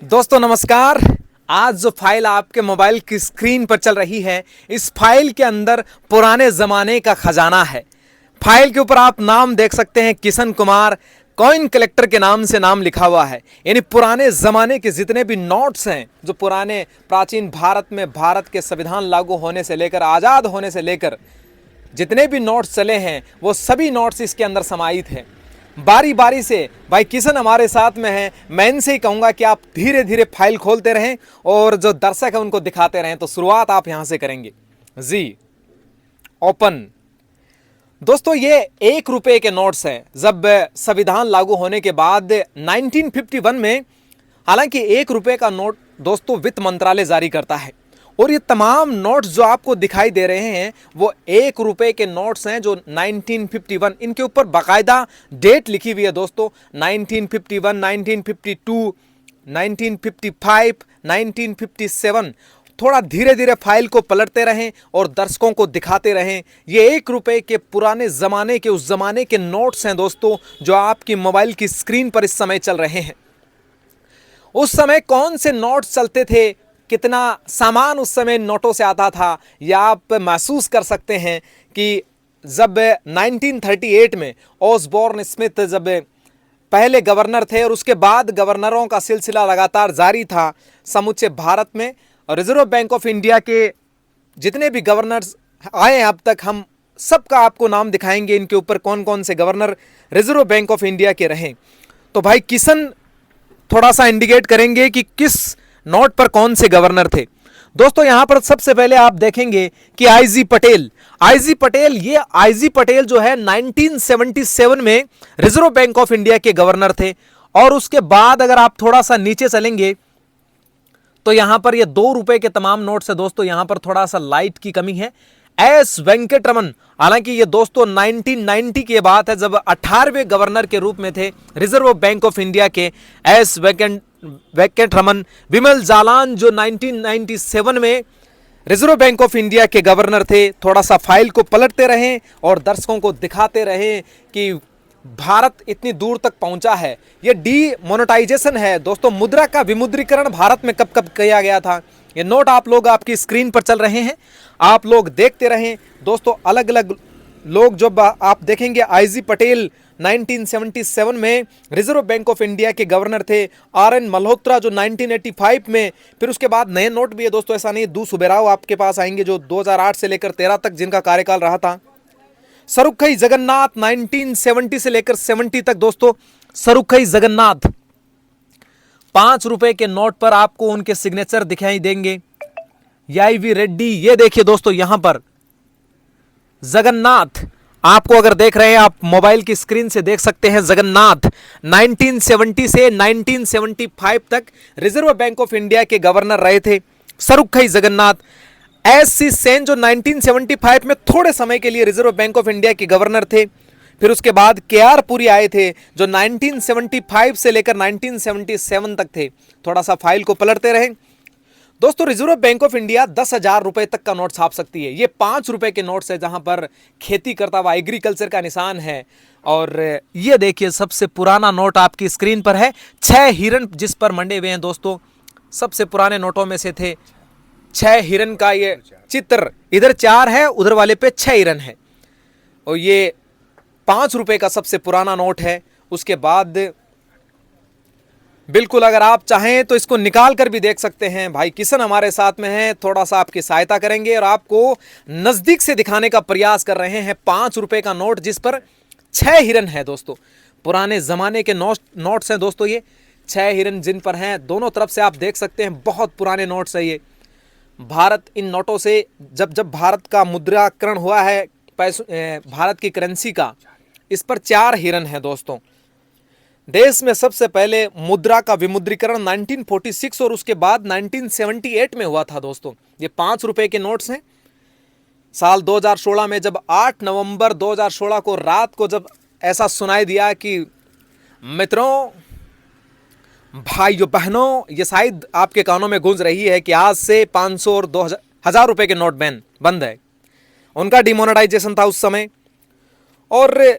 दोस्तों नमस्कार। आज जो फाइल आपके मोबाइल की स्क्रीन पर चल रही है, इस फाइल के अंदर पुराने जमाने का खजाना है। फाइल के ऊपर आप नाम देख सकते हैं, किशन कुमार कॉइन कलेक्टर के नाम से नाम लिखा हुआ है। यानी पुराने जमाने के जितने भी नोट्स हैं, जो पुराने प्राचीन भारत में भारत के संविधान लागू होने से लेकर आज़ाद होने से लेकर जितने भी नोट्स चले हैं, वो सभी नोट्स इसके अंदर समाहित हैं। बारी बारी से भाई किशन हमारे साथ में हैं। मैं इनसे ही कहूँगा कि आप धीरे धीरे फाइल खोलते रहें और जो दर्शक है उनको दिखाते रहें। तो शुरुआत आप यहाँ से करेंगे जी। ओपन। दोस्तों ये 1 रुपए के नोट्स हैं। जब संविधान लागू होने के बाद 1951 में, हालांकि 1 रुपए का नोट दोस्तों वित्त मंत्रालय जारी करता है, और ये तमाम नोट्स जो आपको दिखाई दे रहे हैं वो 1 रुपए के नोट्स हैं जो 1951, इनके ऊपर बाकायदा डेट लिखी हुई है दोस्तों। 1951, 1952, 1955, 1957। थोड़ा धीरे धीरे फाइल को पलटते रहें और दर्शकों को दिखाते रहें। ये 1 रुपए के पुराने ज़माने के, उस ज़माने के नोट्स हैं दोस्तों, जो आपकी मोबाइल की स्क्रीन पर इस समय चल रहे हैं। उस समय कौन से नोट्स चलते थे, कितना सामान उस समय नोटों से आता था, या आप महसूस कर सकते हैं कि जब 1938 में ऑसबोर्न स्मिथ जब पहले गवर्नर थे, और उसके बाद गवर्नरों का सिलसिला लगातार जारी था समूचे भारत में, और रिजर्व बैंक ऑफ इंडिया के जितने भी गवर्नर्स आए अब तक, हम सबका आपको नाम दिखाएंगे, इनके ऊपर कौन कौन से governor reserve bank of India के रहे। तो भाई किशन थोड़ा सा इंडिकेट करेंगे कि किस नोट पर कौन से गवर्नर थे। दोस्तों यहां पर सबसे पहले आप देखेंगे कि आईजी पटेल, ये आईजी पटेल जो है 1977 में रिजर्व बैंक ऑफ इंडिया के गवर्नर थे। और उसके बाद अगर आप थोड़ा सा नीचे चलेंगे तो यहां पर ये 2 रुपए के तमाम नोट्स है दोस्तों। यहां पर थोड़ा सा लाइट की कमी है। एस वेंकटरमन, हालांकि ये दोस्तों 1990 की बात है, जब 18वें गवर्नर के रूप में थे रिजर्व बैंक ऑफ इंडिया के एस वेंकटरमन। विमल जालान जो 1997 में रिजर्व बैंक ऑफ इंडिया के गवर्नर थे। थोड़ा सा फाइल को पलटते रहें और दर्शकों को दिखाते रहें कि भारत इतनी दूर तक पहुंचा है। ये डीमोनेटाइजेशन है दोस्तों। मुद्रा का विमुद्रीकरण भारत में कब कब किया गया था, ये नोट आप लोग आपकी स्क्रीन पर चल रहे हैं, आप लोग देखते रहें दोस्तों। अलग अलग लोग जो आप देखेंगे, आईजी पटेल 1977 में रिजर्व बैंक ऑफ इंडिया के गवर्नर थे। आर.एन. मल्होत्रा जो 1985 में, फिर उसके बाद नए नोट भी है दोस्तों, ऐसा नहीं। दू सुबेराव आपके पास आएंगे जो 2008 से लेकर 13 तक जिनका कार्यकाल रहा था। सरुखई जगन्नाथ 1970 से लेकर 70 तक दोस्तों, सरुखई जगन्नाथ 5 रुपए के नोट पर आपको उनके सिग्नेचर दिखाई देंगे। याईवी रेड्डी, ये देखिए दोस्तों यहां पर जगन्नाथ, आपको अगर देख रहे हैं आप मोबाइल की स्क्रीन से देख सकते हैं, जगन्नाथ 1970 से 1975 तक रिजर्व बैंक ऑफ इंडिया के गवर्नर रहे थे। सरुखई जगन्नाथ। एस.सी. सेन जो 1975 में थोड़े समय के लिए रिजर्व बैंक ऑफ इंडिया के गवर्नर थे। फिर उसके बाद के.आर. पुरी आए थे जो 1975 से लेकर 1977 तक थे। थोड़ा सा फाइल को पलटते रहें दोस्तों। रिजर्व बैंक ऑफ इंडिया 10,000 रुपए तक का नोट छाप सकती है। ये 5 रुपए के नोट्स है जहां पर खेती करता हुआ एग्रीकल्चर का निशान है। और ये देखिए सबसे पुराना नोट आपकी स्क्रीन पर है, 6 हिरन जिस पर मंडे हुए हैं दोस्तों। सबसे पुराने नोटों में से थे 6 हिरन का ये चित्र, इधर 4 है, उधर वाले पे 6 हिरन है। और ये 5 रुपए का सबसे पुराना नोट है। उसके बाद बिल्कुल अगर आप चाहें तो इसको निकाल कर भी देख सकते हैं। भाई किशन हमारे साथ में हैं, थोड़ा सा आपकी सहायता करेंगे और आपको नजदीक से दिखाने का प्रयास कर रहे हैं। 5 रुपए का नोट जिस पर 6 हिरन है दोस्तों। पुराने जमाने के नोट्स हैं दोस्तों। ये 6 हिरन जिन पर हैं, दोनों तरफ से आप देख सकते हैं। बहुत पुराने नोट्स है ये। भारत इन नोटों से जब भारत का मुद्राकरण हुआ है, भारत की करेंसी का, इस पर 4 हिरन है दोस्तों। देश में सबसे पहले मुद्रा का विमुद्रीकरण 1946 और उसके बाद 1978 में हुआ था दोस्तों। ये 5 रुपए के नोट्स हैं। साल 2016 में जब 8 नवंबर 2016 को रात को जब ऐसा सुनाई दिया कि मित्रों, भाइयों बहनों, ये शायद आपके कानों में गूंज रही है कि आज से 500 और 2000 रुपए के नोट बंद है। उनका डिमोनेटाइजेशन था उस समय। और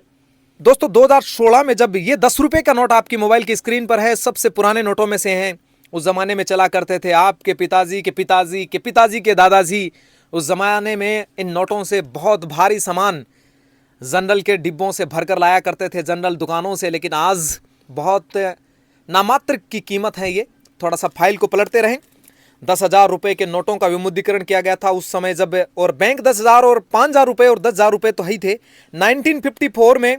दोस्तों 2016 में जब ये 10 रुपए का नोट आपकी मोबाइल की स्क्रीन पर है, सबसे पुराने नोटों में से हैं, उस ज़माने में चला करते थे। आपके पिताजी के पिताजी के पिताजी के दादाजी उस ज़माने में इन नोटों से बहुत भारी सामान जनरल के डिब्बों से भरकर लाया करते थे, जनरल दुकानों से। लेकिन आज बहुत नामात्र की कीमत है ये। थोड़ा सा फाइल को पलटते रहें। 10,000 रुपये के नोटों का विमुद्रीकरण किया गया था उस समय जब, और बैंक 10,000 और 5,000 रुपये और 10,000 रुपये तो ही थे। 1954 में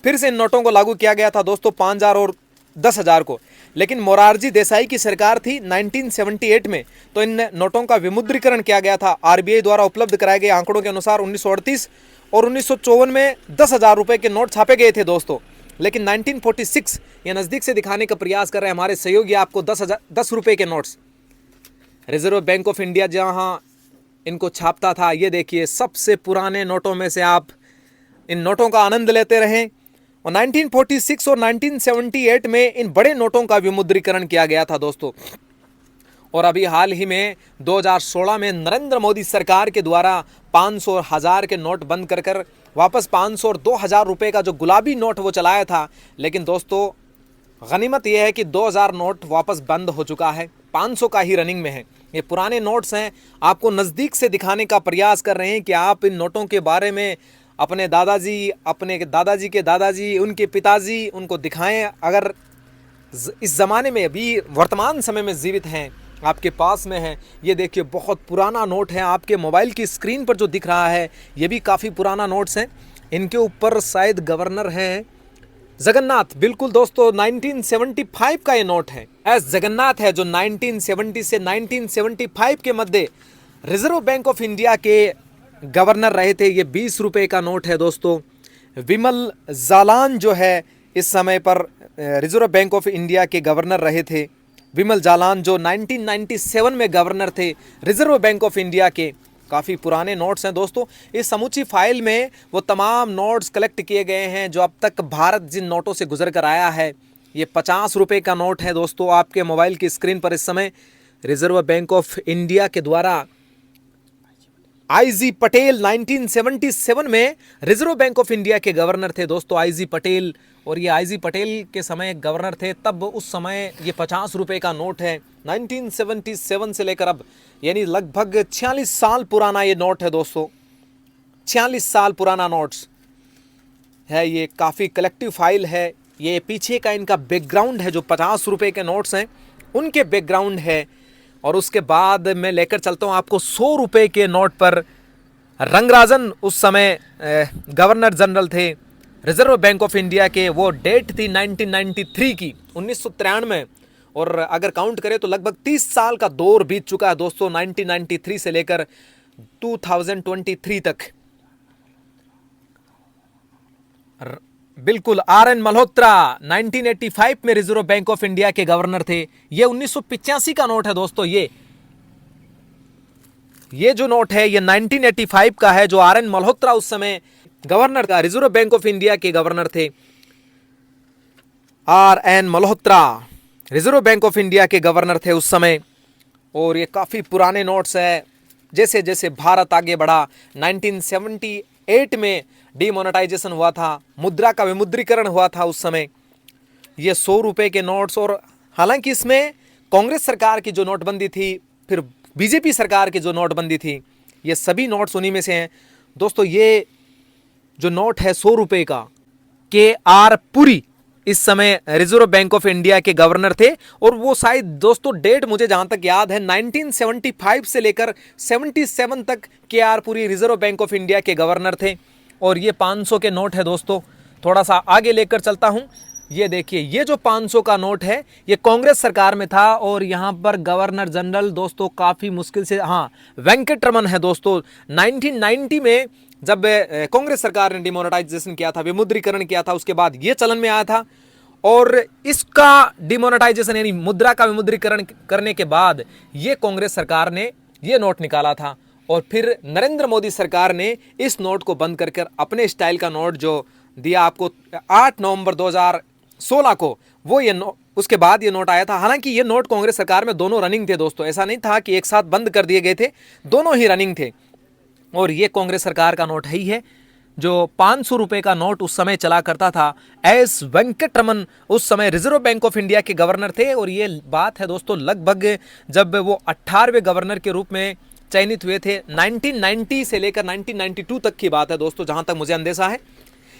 फिर से इन नोटों को लागू किया गया था दोस्तों, 5,000 और 10,000 को। लेकिन मोरारजी देसाई की सरकार थी 1978 में, तो इन नोटों का विमुद्रीकरण किया गया था। आरबीआई द्वारा उपलब्ध कराए गए आंकड़ों के अनुसार 1938 और 1954 में 10,000 रुपये के नोट छापे गए थे दोस्तों। लेकिन 1946 ये नज़दीक से दिखाने का प्रयास कर रहे हैं हमारे सहयोगी आपको 10 रुपये के notes. Reserve bank of India जहां इनको छापता था, ये देखिए सबसे पुराने नोटों में से आप इन नोटों का आनंद लेते रहें। और 1946 और 1978 में इन बड़े नोटों का विमुद्रीकरण किया गया था दोस्तों। और अभी हाल ही में 2016 में नरेंद्र मोदी सरकार के द्वारा 500 और 1000 के नोट बंद कर वापस 500 और 2000 रुपये का जो गुलाबी नोट वो चलाया था। लेकिन दोस्तों गनीमत यह है कि 2000 नोट वापस बंद हो चुका है, 500 का ही रनिंग में है। ये पुराने नोट्स हैं, आपको नज़दीक से दिखाने का प्रयास कर रहे हैं कि आप इन नोटों के बारे में अपने दादाजी, अपने दादाजी के दादाजी, उनके पिताजी, उनको दिखाएं। अगर इस ज़माने में अभी वर्तमान समय में जीवित हैं, आपके पास में है, ये देखिए बहुत पुराना नोट है। आपके मोबाइल की स्क्रीन पर जो दिख रहा है ये भी काफ़ी पुराना नोट्स हैं। इनके ऊपर शायद गवर्नर हैं जगन्नाथ। बिल्कुल दोस्तों 1975 का ये नोट है। एस जगन्नाथ है जो 1970 से 1975 के मध्य रिजर्व बैंक ऑफ इंडिया के गवर्नर रहे थे। ये 20 रुपये का नोट है दोस्तों। विमल जालान जो है इस समय पर रिजर्व बैंक ऑफ इंडिया के गवर्नर रहे थे। विमल जालान जो 1997 में गवर्नर थे रिजर्व बैंक ऑफ इंडिया के। काफ़ी पुराने नोट्स हैं दोस्तों। इस समूची फाइल में वो तमाम नोट्स कलेक्ट किए गए हैं जो अब तक भारत जिन नोटों से गुजर कर आया है। ये 50 रुपये का नोट है दोस्तों। आपके मोबाइल की स्क्रीन पर इस समय रिजर्व बैंक ऑफ इंडिया के द्वारा आईजी पटेल 1977 में रिजर्व बैंक ऑफ इंडिया के गवर्नर थे दोस्तों, आईजी पटेल। और ये आईजी पटेल के समय गवर्नर थे, तब उस समय ये 50 रुपये का नोट है। 1977 से लेकर अब यानी लगभग 46 साल पुराना ये नोट है दोस्तों। 46 साल पुराना नोट्स है ये। काफ़ी कलेक्टिव फाइल है ये। पीछे का इनका बैकग्राउंड है जो 50 रुपये के नोट्स हैं उनके बैकग्राउंड है। और उसके बाद मैं लेकर चलता हूँ आपको 100 रुपये के नोट पर। रंगराजन उस समय गवर्नर जनरल थे रिजर्व बैंक ऑफ इंडिया के। वो डेट थी 1993 की, 1993। और अगर काउंट करें तो लगभग 30 साल का दौर बीत चुका है दोस्तों, 1993 से लेकर 2023 तक। बिल्कुल आर.एन. मल्होत्रा 1985 में रिजर्व बैंक ऑफ इंडिया के गवर्नर थे। ये 1985 का नोट है दोस्तों। ये जो नोट है ये 1985 का है जो आर.एन. मल्होत्रा उस समय गवर्नर का, रिजर्व बैंक ऑफ इंडिया के गवर्नर थे। RN. Malhotra reserve bank of India के गवर्नर थे उस समय। और ये काफ़ी पुराने नोट्स हैं। जैसे जैसे भारत आगे बढ़ा, 1978 में डीमोनेटाइजेशन हुआ था, मुद्रा का विमुद्रीकरण हुआ था उस समय। ये 100 रुपये के नोट्स। और हालांकि इसमें कांग्रेस सरकार की जो नोटबंदी थी, फिर बीजेपी सरकार की जो नोटबंदी थी, ये सभी नोट्स उन्हीं में से हैं दोस्तों। ये जो नोट है 100 रुपये का, के.आर. पुरी इस समय रिजर्व बैंक ऑफ इंडिया के गवर्नर थे। और वो शायद दोस्तों डेट मुझे जहां तक याद है 1975 से लेकर 77 तक KR. Puri reserve bank of India के गवर्नर थे। और ये 500 के नोट है दोस्तों। थोड़ा सा आगे लेकर चलता हूं। ये देखिए, ये जो 500 का नोट है ये कांग्रेस सरकार में था। और यहाँ पर गवर्नर जनरल दोस्तों काफ़ी मुश्किल से, हाँ, वेंकटरमन है दोस्तों। 1990 में जब कांग्रेस सरकार ने डिमोनेटाइजेशन किया था, विमुद्रीकरण किया था, उसके बाद ये चलन में आया था। और इसका डिमोनेटाइजेशन यानी मुद्रा का विमुद्रीकरण करने के बाद ये कांग्रेस सरकार ने ये नोट निकाला था। और फिर नरेंद्र मोदी सरकार ने इस नोट को बंद कर अपने स्टाइल का नोट जो दिया आपको 8 नवंबर 2016 को, वो ये उसके बाद ये नोट आया था। हालांकि ये नोट कांग्रेस सरकार में दोनों रनिंग थे दोस्तों, ऐसा नहीं था कि एक साथ बंद कर दिए गए थे, दोनों ही रनिंग थे। और ये कांग्रेस सरकार का नोट ही है जो 500 रुपए का नोट उस समय चला करता था। एस वेंकटरमन उस समय रिजर्व बैंक ऑफ इंडिया के गवर्नर थे, और ये बात है दोस्तों लगभग जब वो 18वें गवर्नर के रूप में चयनित हुए थे। 1990 से लेकर 1992 तक की बात है दोस्तों, जहां तक मुझे अंदेशा है।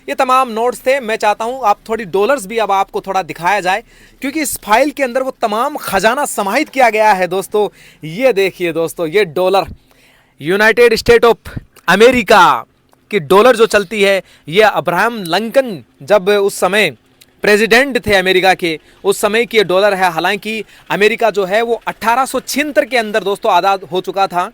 ये तमाम नोट्स थे। मैं चाहता हूं आप थोड़ी डॉलर्स भी अब आपको थोड़ा दिखाया जाए, क्योंकि इस फाइल के अंदर वो तमाम खजाना समाहित किया गया है दोस्तों। ये देखिए दोस्तों, ये dollar United state of America की डॉलर जो चलती है, ये अब्राहम लिंकन जब उस समय प्रेसिडेंट थे अमेरिका के, उस समय की ये डॉलर है। हालांकि अमेरिका जो है वो 1876 के अंदर दोस्तों आज़ाद हो चुका था,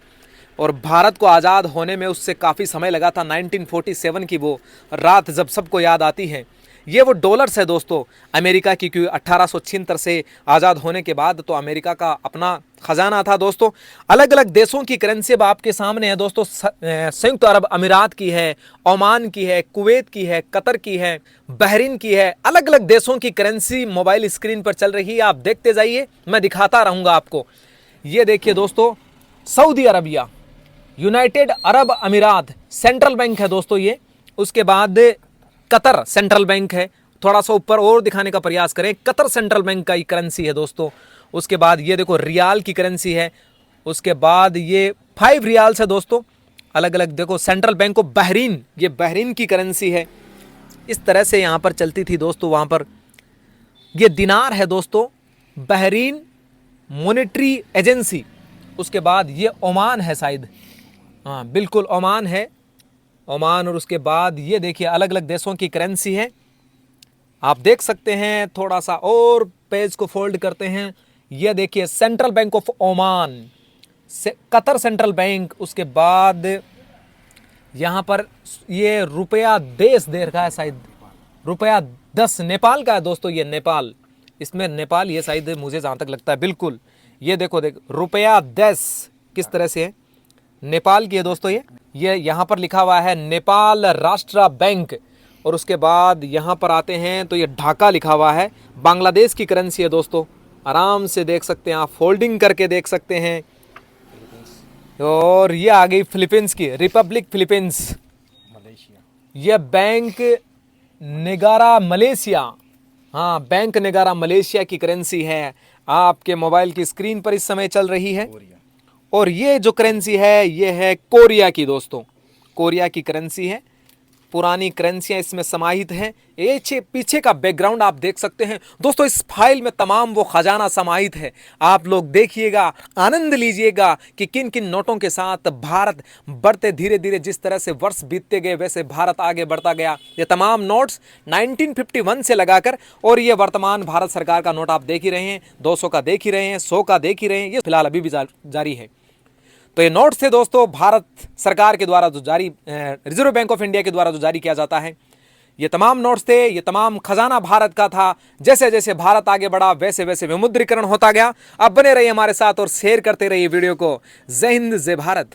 और भारत को आज़ाद होने में उससे काफ़ी समय लगा था। 1947 की वो रात जब सबको याद आती है। ये वो डॉलर्स है दोस्तों अमेरिका की, क्योंकि 1876 से आज़ाद होने के बाद तो अमेरिका का अपना खजाना था दोस्तों। अलग अलग देशों की करेंसी अब आपके सामने है दोस्तों। संयुक्त अरब अमीरात की है, ओमान की है, कुवैत की है, कतर की है, बहरीन की है। अलग अलग देशों की करेंसी मोबाइल स्क्रीन पर चल रही है। आप देखते जाइए, मैं दिखाता रहूँगा आपको। ये देखिए दोस्तों, सऊदी अरबिया, यूनाइटेड अरब अमीरात सेंट्रल बैंक है दोस्तों ये। उसके बाद कतर सेंट्रल बैंक है। थोड़ा सा ऊपर और दिखाने का प्रयास करें, कतर सेंट्रल बैंक का ही करेंसी है दोस्तों। उसके बाद ये देखो रियाल की करेंसी है। उसके बाद ये 5 रियाल्स है दोस्तों। अलग अलग देखो, सेंट्रल बैंक ऑफ बहरीन, ये बहरीन की करेंसी है। इस तरह से यहाँ पर चलती थी दोस्तों। वहाँ पर ये दिनार है दोस्तों, बहरीन मॉनेटरी एजेंसी। उसके बाद ये ओमान है शायद, हाँ बिल्कुल ओमान है, ओमान। और उसके बाद ये देखिए अलग अलग देशों की करेंसी है, आप देख सकते हैं। थोड़ा सा और पेज को फोल्ड करते हैं। ये देखिए central bank of Oman, Qatar central bank. उसके बाद यहाँ पर ये रुपया देश दे रखा है शायद, रुपया 10 नेपाल का है दोस्तों। ये नेपाल, इसमें नेपाल ये शायद मुझे जहाँ तक लगता है, बिल्कुल। ये देखो रुपया 10 किस तरह से है, नेपाल की है दोस्तों। ये यहाँ पर लिखा हुआ है नेपाल राष्ट्र बैंक। और उसके बाद यहाँ पर आते हैं तो ये ढाका लिखा हुआ है, बांग्लादेश की करेंसी है दोस्तों। आराम से देख सकते हैं आप, फोल्डिंग करके देख सकते हैं। और ये आ गई फिलीपींस की, रिपब्लिक फिलीपींस। ये बैंक नेगारा मलेशिया, हाँ बैंक नेगारा मलेशिया की करेंसी है, आपके मोबाइल की स्क्रीन पर इस समय चल रही है। और ये जो करेंसी है ये है कोरिया की दोस्तों, कोरिया की करेंसी है। पुरानी करेंसियां इसमें समाहित हैं। ये पीछे का बैकग्राउंड आप देख सकते हैं दोस्तों। इस फाइल में तमाम वो खजाना समाहित है। आप लोग देखिएगा, आनंद लीजिएगा कि किन किन नोटों के साथ भारत बढ़ते, धीरे धीरे जिस तरह से वर्ष बीतते गए वैसे भारत आगे बढ़ता गया। ये तमाम नोट्स 1951 से लगाकर, और ये वर्तमान भारत सरकार का नोट आप देख ही रहे हैं, 200 का देख ही रहे हैं, 100 का देख ही रहे हैं। ये फिलहाल अभी भी जारी है। तो ये नोट्स थे दोस्तों भारत सरकार के द्वारा जो जारी, रिजर्व बैंक ऑफ इंडिया के द्वारा जो जारी किया जाता है। ये तमाम नोट्स थे, ये तमाम खजाना भारत का था। जैसे जैसे भारत आगे बढ़ा वैसे वैसे विमुद्रीकरण होता गया। अब बने रहिए हमारे साथ और शेयर करते रहिए वीडियो को। जय हिंद, जय भारत।